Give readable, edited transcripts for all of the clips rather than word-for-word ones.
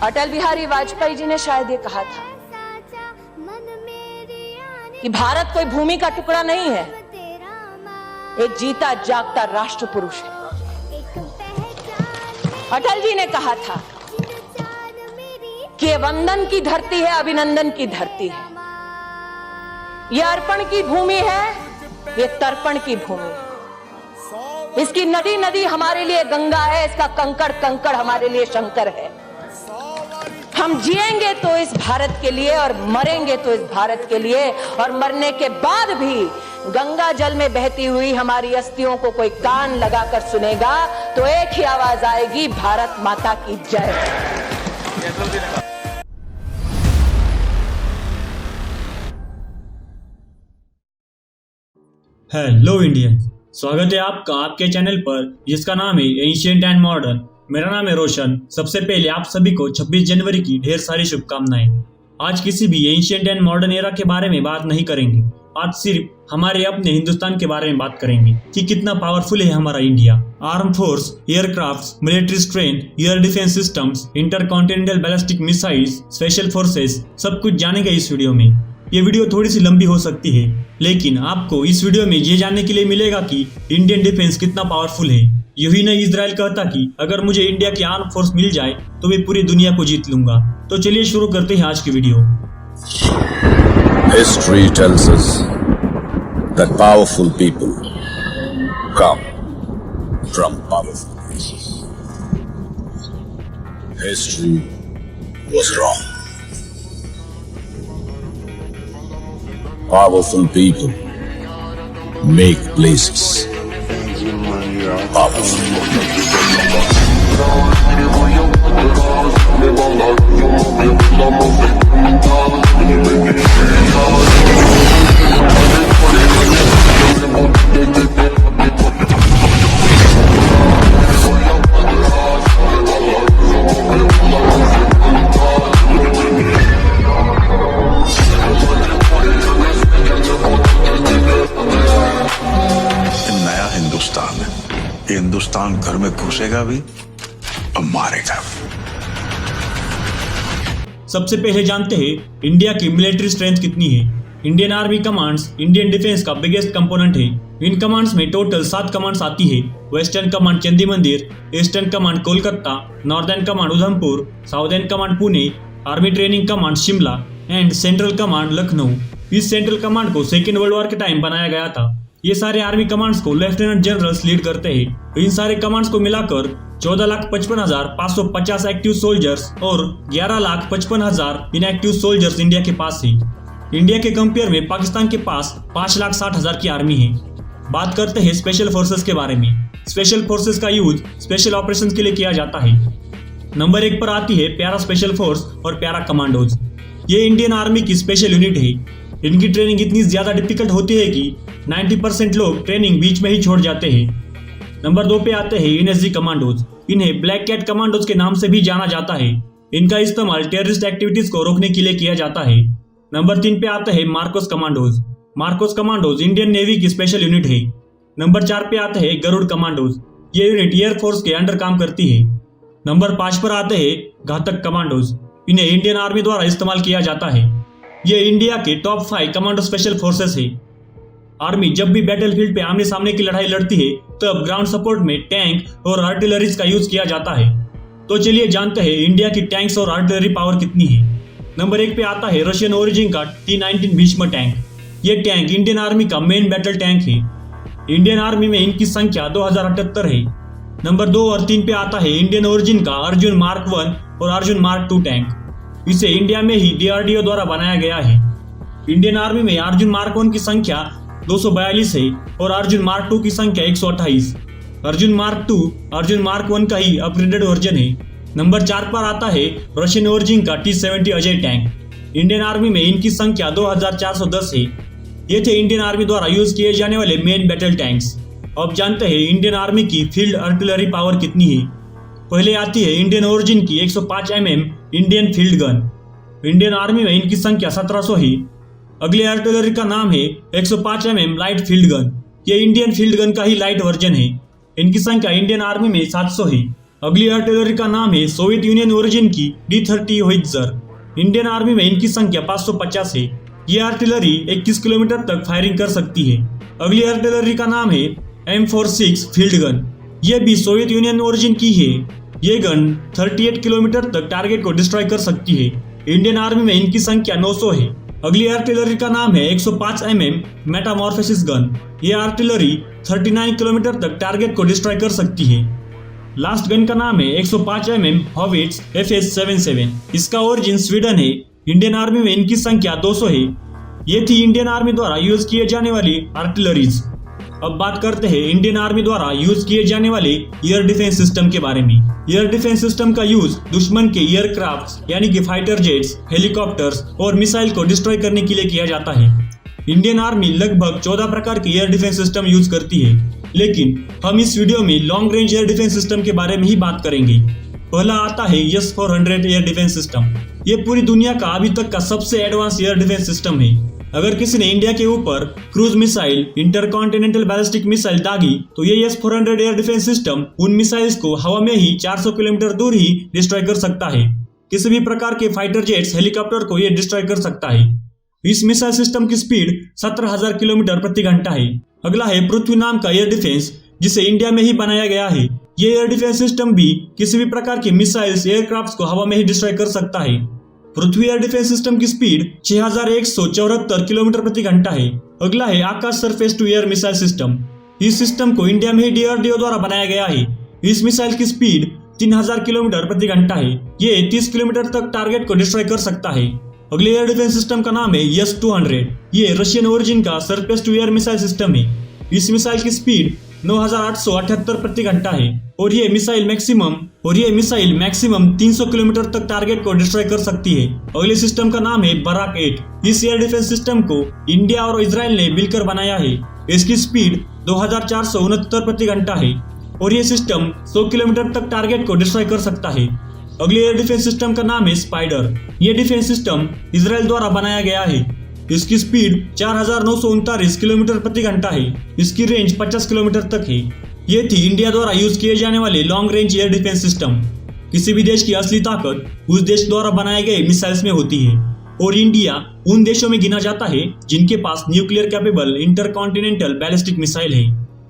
अटल बिहारी वाजपेयी जी ने शायद ये कहा था कि भारत कोई भूमि का टुकड़ा नहीं है, एक जीता जागता राष्ट्र पुरुष है। अटल जी ने कहा था कि ये वंदन की धरती है, अभिनंदन की धरती है, ये अर्पण की भूमि है, ये तर्पण की भूमि है। इसकी नदी नदी हमारे लिए गंगा है, इसका कंकड़ कंकड़ हमारे लिए शंकर है। हम जिएंगे तो इस भारत के लिए और मरेंगे तो इस भारत के लिए, और मरने के बाद भी गंगा जल में बहती हुई हमारी अस्थियों को कोई कान लगाकर सुनेगा तो एक ही आवाज आएगी, भारत माता की जय। हेलो इंडियन, स्वागत है आपका आपके चैनल पर जिसका नाम है एंशिएंट एंड मॉडर्न। मेरा नाम है रोशन। सबसे पहले आप सभी को 26 जनवरी की ढेर सारी शुभकामनाएं। आज किसी भी एंशिएंट एंड मॉडर्न एरा के बारे में बात नहीं करेंगे, आज सिर्फ हमारे अपने हिंदुस्तान के बारे में बात करेंगे कि कितना पावरफुल है हमारा India. Arm force, aircraft, military strength, air defence systems, intercontinental ballistic missiles, special forces, सब कुछ जानेंगे इस वीडियो में। ये वीडियो थोड़ी सी लंबी हो सकती है, लेकिन आपको इस वीडियो में ये जानने के लिए मिलेगा कि इंडियन डिफेंस कितना पावरफुल है। यही नहीं इजराइल कहता कि अगर मुझे इंडिया की आर्म फोर्स मिल जाए तो मैं पूरी दुनिया को जीत लूंगा। तो चलिए शुरू करते हैं आज की video. History tells us that powerful people come from powerful places. History was wrong. Powerful people make places powerful. Hindustan घर में घुसेगा भी और मारेगा भी। सबसे पहले जानते हैं इंडिया की मिलिट्री स्ट्रेंथ कितनी है। Indian army commands Indian defence का बिगेस्ट कंपोनेंट है। इन कमांड्स में टोटल 7 कमांड्स आती है। वेस्टर्न कमांड चंदी मंदिर, eastern command Kolkata, northern command Udhampur, southern command Pune, army training command Shimla and central command Lucknow. इस सेंट्रल कमांड को सेकेंड वर्ल्ड वॉर के टाइम बनाया गया था। ये सारे आर्मी कमांड्स को लेफ्टिनेंट जनरल्स लीड करते हैं। इन सारे कमांड्स को मिलाकर 14,55,550 एक्टिव सोल्जर्स और 11,55,000 इनएक्टिव सोल्जर्स इंडिया के पास है। इंडिया के कंपेयर में पाकिस्तान के पास 5,60,000 की आर्मी है। बात करते हैं स्पेशल फोर्सेस के बारे में। स्पेशल फोर्सेस का यूज स्पेशल ऑपरेशंस के लिए किया जाता है। नंबर 1 पर आती है पैरा स्पेशल फोर्स और पैरा कमांडोज। ये इंडियन आर्मी की स्पेशल यूनिट है। इनकी ट्रेनिंग इतनी ज्यादा डिफिकल्ट होती है कि 90% लोग ट्रेनिंग बीच में ही छोड़ जाते हैं। नंबर 2 पे आते हैं एनएसजी कमांडोज। इन्हें ब्लैक कैट कमांडोज के नाम से भी जाना जाता है। इनका इस्तेमाल टेररिस्ट एक्टिविटीज को रोकने के लिए किया जाता है। नंबर 3 पे आते हैं Marcos commandos. Marcos commandos Indian navy की स्पेशल यूनिट है। नंबर 4 पे आते हैं गरुड़ कमांडोज। ये यूनिट एयरफोर्स के अंडर काम करती है। नंबर 5 पर आते हैं घातक कमांडोज। इन्हें इंडियन आर्मी द्वारा इस्तेमाल किया जाता है। ये इंडिया के टॉप 5 कमांडो स्पेशल फोर्सेस है। आर्मी जब भी बैटलफील्ड पे आमने सामने की लड़ाई लड़ती है तब ग्राउंड सपोर्ट में टैंक और आर्टिलरीज का यूज किया जाता है। तो चलिए जानते हैं इंडिया की टैंक्स और आर्टिलरी पावर कितनी है। नंबर 1 पे आता है रशियन ओरिजिन का T-19 भीष्म टैंक। ये टैंक इंडियन आर्मी का मेन बैटल टैंक है। इंडियन आर्मी में इनकी संख्या 2078 है। नंबर 2 और 3 पे आता है इंडियन ओरिजिन का अर्जुन मार्क 1 और अर्जुन मार्क 2 टैंक। इसे इंडिया में ही DRDO द्वारा बनाया गया है। इंडियन आर्मी में अर्जुन मार्क 1 की संख्या 242 है और अर्जुन मार्क 2 की संख्या 128। अर्जुन मार्क 2 अर्जुन मार्क 1 का ही अपग्रेडेड वर्जन है। नंबर 4 पर आता है रशियन ओरिजिन का T-70 Ajay tank. Indian army में इनकी संख्या 2410 है। ये थे इंडियन आर्मी द्वारा यूज किए जाने वाले मेन बैटल टैंक्स। अब जानते हैं इंडियन आर्मी की फील्ड आर्टिलरी पावर कितनी है। पहले आती है इंडियन ओरिजिन की 105 mm Indian field gun. Indian army में इनकी संख्या 1700 है। अगले आर्टिलरी का नाम है 105 mm लाइट फील्ड गन। ये इंडियन फील्ड गन का ही लाइट वर्जन है। इनकी संख्या इंडियन आर्मी में 700 है। अगली आर्टिलरी का नाम है सोवियत यूनियन ओरिजिन की D-30 होइट्जर। इंडियन आर्मी में इनकी संख्या 550 है। ये आर्टिलरी 21 किलोमीटर तक फायरिंग कर सकती है। अगली आर्टिलरी का नाम है M46 फील्ड गन। यह भी सोवियत यूनियन ओरिजिन की है। ये गन 38 किलोमीटर तक टारगेट को डिस्ट्रॉय कर सकती है। इंडियन आर्मी में इनकी संख्या 900 है। अगली आर्टिलरी का नाम है 105 mm मेटामॉर्फोसिस गन। यह आर्टिलरी 39 किलोमीटर तक टारगेट को डिस्ट्रॉय कर सकती है। लास्ट गन का नाम है 105 mm हॉविट्ज FS-77। इसका ओरिजिन स्वीडन है। इंडियन आर्मी में इनकी संख्या 200 है। ये थी इंडियन आर्मी द्वारा यूज किए जाने वाली आर्टिलरीज। अब बात करते हैं इंडियन आर्मी द्वारा यूज किए जाने वाले एयर डिफेंस सिस्टम के बारे में। एयर डिफेंस सिस्टम का यूज दुश्मन के एयरक्राफ्ट यानी कि फाइटर जेट्स, हेलीकॉप्टर्स और मिसाइल को डिस्ट्रॉय करने के लिए किया जाता है। इंडियन आर्मी लगभग 14 प्रकार के एयर डिफेंस सिस्टम यूज करती है, लेकिन हम इस वीडियो में long range air defence system के बारे में ही बात करेंगे। पहला आता है S-400 एयर डिफेंस सिस्टम। ये पूरी दुनिया का अभी तक का सबसे एडवांस एयर डिफेंस सिस्टम है। अगर किसी ने इंडिया के ऊपर cruise missile, intercontinental ballistic missile दागी तो ये S-400 एयर डिफेंस सिस्टम उन मिसाइल्स को हवा में ही 400 किलोमीटर दूर ही डिस्ट्रॉय कर सकता है। किसी भी प्रकार के फाइटर जेट्स, हेलीकॉप्टर को ये डिस्ट्रॉय कर सकता है। इस मिसाइल सिस्टम की स्पीड 17,000 किलोमीटर प्रति घंटा है। अगला है पृथ्वी नाम का एयर डिफेंस, जिसे इंडिया में ही बनाया गया है। ये एयर डिफेंस सिस्टम भी किसी भी प्रकार के मिसाइल्स, एयरक्राफ्ट को हवा में ही डिस्ट्रॉय कर सकता है। पृथ्वी एयर डिफेंस सिस्टम की स्पीड 6174 किलोमीटर प्रति घंटा है। अगला है Akash surface to air missile system. इस सिस्टम को इंडिया में ही DRDO द्वारा बनाया गया है। इस मिसाइल की स्पीड 3000 किलोमीटर प्रति घंटा है। ये 30 किलोमीटर तक टारगेट को डिस्ट्रॉय कर सकता है। अगले एयर डिफेंस सिस्टम का नाम है S-200। ये रशियन ओरिजिन का surface to air missile system है। इस मिसाइल की स्पीड 9878 प्रति घंटा है और ये मिसाइल मैक्सिमम 300 किलोमीटर तक टारगेट को डिस्ट्रॉय कर सकती है। अगले सिस्टम का नाम है बराक 8। इस एयर डिफेंस सिस्टम को इंडिया और इजराइल ने मिलकर बनाया है। इसकी स्पीड 2469 प्रति घंटा है और ये सिस्टम 100 किलोमीटर तक टारगेट को डिस्ट्रॉय कर सकता है। अगले एयर डिफेंस सिस्टम का नाम है स्पाइडर। ये डिफेंस सिस्टम इजराइल द्वारा बनाया गया है। इसकी स्पीड 4939 किलोमीटर प्रति घंटा है। इसकी रेंज 50 किलोमीटर तक है। ये थी इंडिया द्वारा यूज किए जाने वाले long range air defence system. किसी भी देश की असली ताकत उस देश द्वारा बनाए गए मिसाइल्स में होती है और इंडिया उन देशों में गिना जाता है जिनके पास nuclear capable intercontinental ballistic missile है,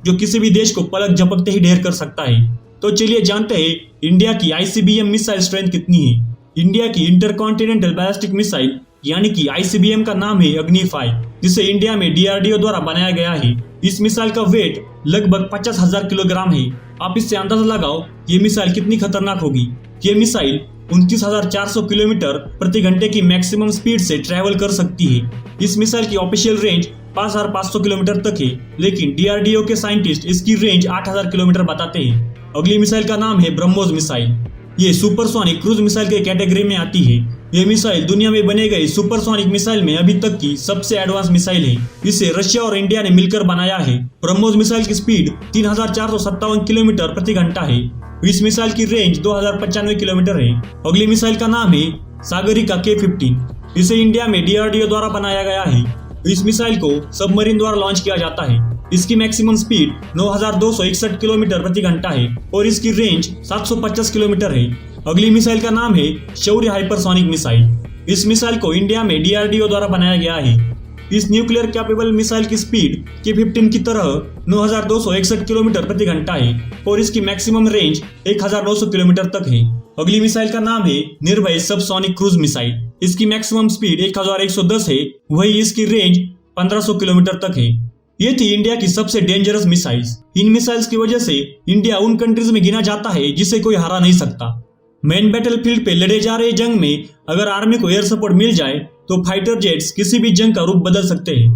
जो किसी भी देश को पलक झपकते ही ढेर कर सकता है। तो चलिए जानते हैं इंडिया की ICBM मिसाइल स्ट्रेंथ कितनी है। इंडिया की इंटरकॉन्टिनेंटल बैलिस्टिक मिसाइल यानी कि ICBM का नाम है अग्नि 5, जिसे इंडिया में DRDO द्वारा बनाया गया है। इस मिसाइल का वेट लगभग 50,000 किलोग्राम है। आप इससे अंदाजा लगाओ ये मिसाइल कितनी खतरनाक होगी। ये मिसाइल 29,400 किलोमीटर प्रति घंटे की मैक्सिमम स्पीड से ट्रैवल कर सकती है। इस मिसाइल की ऑफिशियल रेंज 5,500 किलोमीटर तक है, लेकिन DRDO के साइंटिस्ट इसकी रेंज 8,000 किलोमीटर बताते हैं। अगली मिसाइल का नाम है ब्रह्मोस मिसाइल। ये सुपरसोनिक क्रूज मिसाइल के कैटेगरी में आती है। ये मिसाइल दुनिया में बने गए सुपरसोनिक मिसाइल में अभी तक की सबसे एडवांस मिसाइल है। इसे रशिया और इंडिया ने मिलकर बनाया है। ब्रह्मोस मिसाइल की स्पीड 3457 किलोमीटर प्रति घंटा है। इस मिसाइल की रेंज 2095 किलोमीटर है। अगली मिसाइल का नाम है सागरिका K-15। इसे इंडिया में DRDO द्वारा बनाया गया है। इस मिसाइल को सबमरीन द्वारा लॉन्च किया जाता है। इसकी मैक्सिमम स्पीड 9261 किलोमीटर प्रति घंटा है और इसकी रेंज 750 किलोमीटर है। अगली मिसाइल का नाम है शौर्य हाइपरसोनिक मिसाइल। इस मिसाइल को इंडिया में DRDO द्वारा बनाया गया है। इस न्यूक्लियर कैपेबल मिसाइल की स्पीड K-15 की तरह 9261 किलोमीटर प्रति घंटा है और इसकी मैक्सिमम रेंज 1900 किलोमीटर तक है। अगली मिसाइल का नाम है निर्भय सबसोनिक क्रूज मिसाइल। इसकी मैक्सिमम स्पीड 1110 है, वही इसकी रेंज 1500 किलोमीटर तक है। ये थी इंडिया की सबसे डेंजरस मिसाइल्स। इन मिसाइल्स की वजह से इंडिया उन कंट्रीज में गिना जाता है जिसे कोई हरा नहीं सकता। मेन बैटलफील्ड पे लड़े जा रहे जंग में अगर आर्मी को एयर सपोर्ट मिल जाए तो फाइटर जेट्स किसी भी जंग का रूप बदल सकते हैं।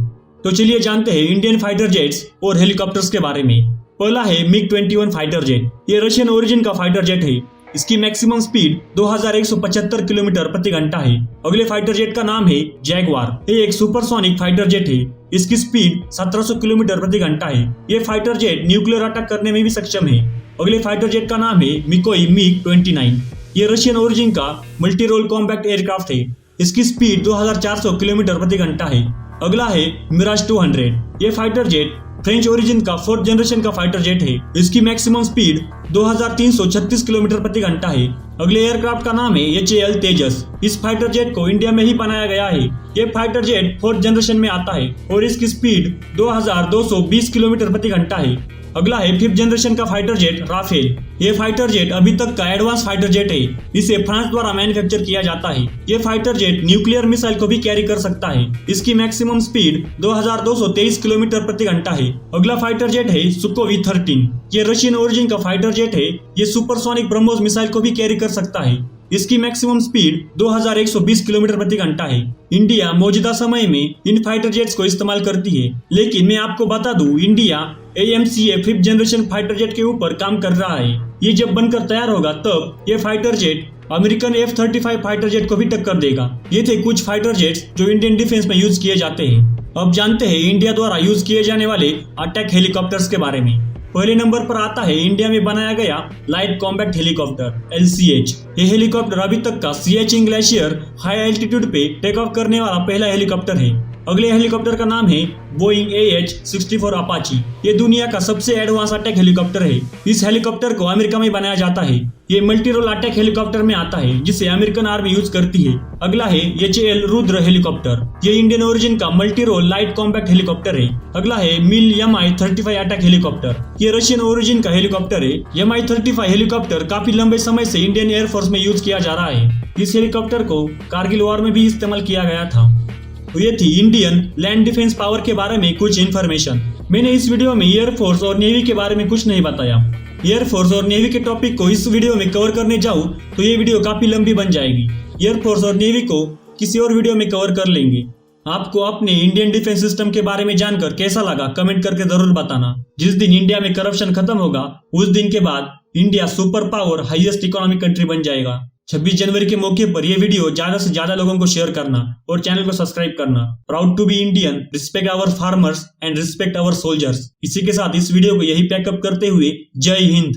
तो चलिए जानते हैं इंडियन फाइटर जेट्स और हेलीकॉप्टर्स के बारे में। पहला है MiG-21 फाइटर जेट। ये रशियन ओरिजिन का फाइटर जेट है। इसकी मैक्सिमम स्पीड 2175 किलोमीटर प्रति घंटा है। अगले फाइटर जेट का नाम है जैगवार। ये एक सुपरसोनिक फाइटर जेट है। इसकी स्पीड 1700 किलोमीटर प्रति घंटा है। ये फाइटर जेट न्यूक्लियर अटैक करने में भी सक्षम है। अगले फाइटर जेट का नाम है मिकोई MiG-29। ये रशियन ओरिजिन का मल्टी रोल कॉम्पैक्ट एयरक्राफ्ट है। इसकी स्पीड 2400 किलोमीटर प्रति घंटा है। अगला है मिराज 200। ये फाइटर जेट फ्रेंच ओरिजिन का 4th जनरेशन का फाइटर जेट है। इसकी मैक्सिमम स्पीड 2336 किलोमीटर प्रति घंटा है। अगले एयरक्राफ्ट का नाम है HAL तेजस। इस फाइटर जेट को इंडिया में ही बनाया गया है। ये फाइटर जेट 4th जनरेशन में आता है और इसकी स्पीड 2220 किलोमीटर प्रति घंटा है। अगला है 5th जनरेशन का फाइटर जेट राफेल। ये फाइटर जेट अभी तक का एडवांस फाइटर जेट है। इसे फ्रांस द्वारा मैन्युफैक्चर किया जाता है। ये फाइटर जेट न्यूक्लियर मिसाइल को भी कैरी कर सकता है। इसकी मैक्सिमम स्पीड 2223 किलोमीटर प्रति घंटा है। अगला फाइटर जेट है सुकोवी 13। ये रशियन ओरिजिन का फाइटर जेट है। ये सुपरसोनिक ब्रह्मोस मिसाइल को भी कैरी कर सकता है। इसकी मैक्सिमम स्पीड 2120 किलोमीटर प्रति घंटा है। इंडिया मौजूदा समय में इन फाइटर जेट्स को इस्तेमाल करती है, लेकिन मैं आपको बता दूं, India AMCA 5th generation fighter jet के ऊपर काम कर रहा है। ये जब बनकर तैयार होगा तब ये fighter jet American F-35 fighter jet को भी टक्कर देगा। ये थे कुछ फाइटर जेट्स जो इंडियन डिफेंस में यूज किए जाते हैं। अब जानते हैं इंडिया द्वारा यूज किए जाने वाले अटैक हेलीकॉप्टर्स के बारे में। पहले नंबर पर आता है इंडिया में बनाया गया लाइट कॉम्बैट हेलीकॉप्टर LCH। ये हेलीकॉप्टर अभी तक का सियाचिन ग्लेशियर हाई एल्टीट्यूड पे टेक ऑफ करने वाला पहला हेलीकॉप्टर है। अगले हेलीकॉप्टर का नाम है बोइंग AH-64 अपाची। ये दुनिया का सबसे एडवांस अटैक हेलीकॉप्टर है। इस हेलीकॉप्टर को अमेरिका में बनाया जाता है। ये मल्टी रोल अटैक हेलीकॉप्टर में आता है जिसे अमेरिकन आर्मी यूज करती है। अगला है HAL रुद्र हेलीकॉप्टर। ये इंडियन ओरिजिन का multi role light compact helicopter है। अगला है मिल Mi-35 अटैक हेलीकॉप्टर। ये रशियन ओरिजिन का हेलीकॉप्टर है। Mi-35 हेलीकॉप्टर काफी लंबे समय से इंडियन एयरफोर्स में यूज किया जा रहा है। इस हेलीकॉप्टर को कारगिल वॉर में भी इस्तेमाल किया गया था। तो ये थी इंडियन लैंड डिफेंस पावर के बारे में कुछ इन्फॉर्मेशन। मैंने इस वीडियो में एयरफोर्स और नेवी के बारे में कुछ नहीं बताया। एयरफोर्स और नेवी के टॉपिक को इस वीडियो में कवर करने जाऊं तो ये वीडियो काफी लंबी बन जाएगी। एयरफोर्स और नेवी को किसी और वीडियो में कवर कर लेंगे। आपको अपने इंडियन डिफेंस सिस्टम के बारे में जानकर कैसा लगा कमेंट करके जरूर बताना। जिस दिन इंडिया में करप्शन खत्म होगा उस दिन के बाद India super power highest economic country बन जाएगा। 26 जनवरी के मौके पर यह वीडियो ज्यादा से ज्यादा लोगों को शेयर करना और चैनल को सब्सक्राइब करना। Proud to be Indian, respect our farmers and respect our soldiers. इसी के साथ इस वीडियो को यही पैकअप करते हुए जय हिंद।